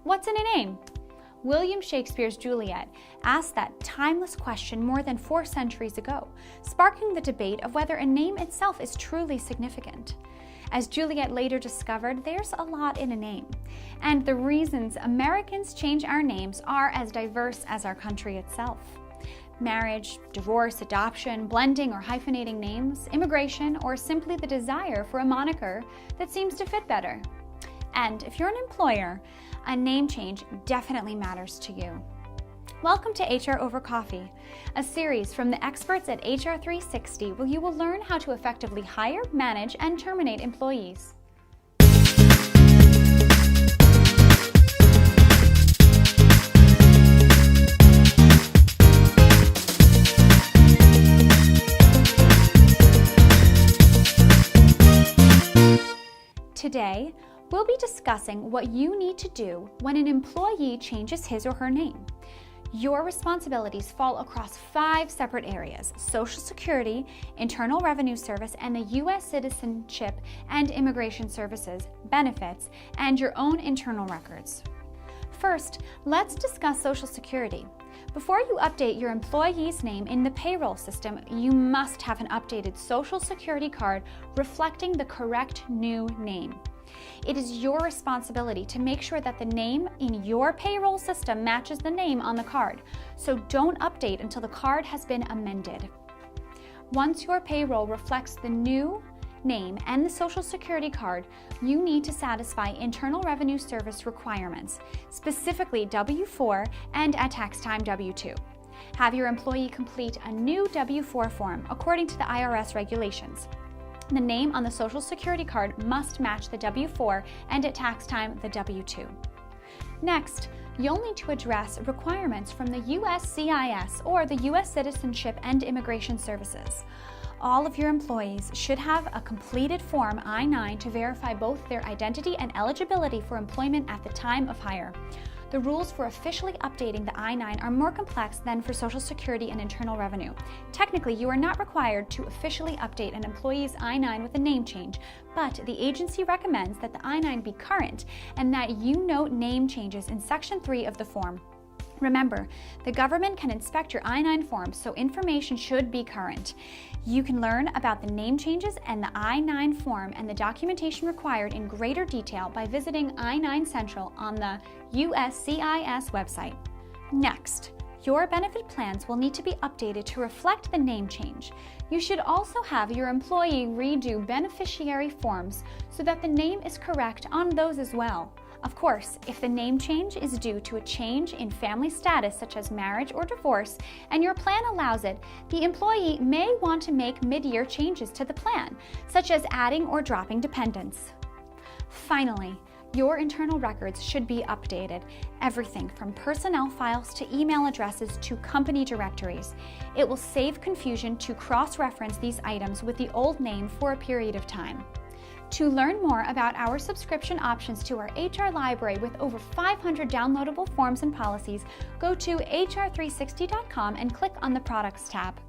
What's in a name? William Shakespeare's Juliet asked that timeless question more than 4 centuries ago, sparking the debate of whether a name itself is truly significant. As Juliet later discovered, there's a lot in a name, and the reasons Americans change our names are as diverse as our country itself. Marriage, divorce, adoption, blending or hyphenating names, immigration, or simply the desire for a moniker that seems to fit better. And if you're an employer, a name change definitely matters to you. Welcome to HR Over Coffee, a series from the experts at HR 360 where you will learn how to effectively hire, manage, and terminate employees. Today, we'll be discussing what you need to do when an employee changes his or her name. Your responsibilities fall across 5 separate areas: Social Security, Internal Revenue Service, and the U.S. Citizenship and Immigration Services, benefits, and your own internal records. First, let's discuss Social Security. Before you update your employee's name in the payroll system, you must have an updated Social Security card reflecting the correct new name. It is your responsibility to make sure that the name in your payroll system matches the name on the card, so don't update until the card has been amended. Once your payroll reflects the new name and the Social Security card, you need to satisfy Internal Revenue Service requirements, specifically W-4 and at tax time W-2. Have your employee complete a new W-4 form according to the IRS regulations. The name on the Social Security card must match the W-4 and at tax time the W-2. Next, you'll need to address requirements from the USCIS or the U.S. Citizenship and Immigration Services. All of your employees should have a completed Form I-9 to verify both their identity and eligibility for employment at the time of hire. The rules for officially updating the I-9 are more complex than for Social Security and Internal Revenue. Technically, you are not required to officially update an employee's I-9 with a name change, but the agency recommends that the I-9 be current and that you note name changes in Section 3 of the form. Remember, the government can inspect your I-9 form, so information should be current. You can learn about the name changes and the I-9 form and the documentation required in greater detail by visiting I-9 Central on the USCIS website. Next, your benefit plans will need to be updated to reflect the name change. You should also have your employee redo beneficiary forms so that the name is correct on those as well. Of course, if the name change is due to a change in family status such as marriage or divorce, and your plan allows it, the employee may want to make mid-year changes to the plan, such as adding or dropping dependents. Finally, your internal records should be updated, everything from personnel files to email addresses to company directories. It will save confusion to cross-reference these items with the old name for a period of time. To learn more about our subscription options to our HR library with over 500 downloadable forms and policies, go to hr360.com and click on the Products tab.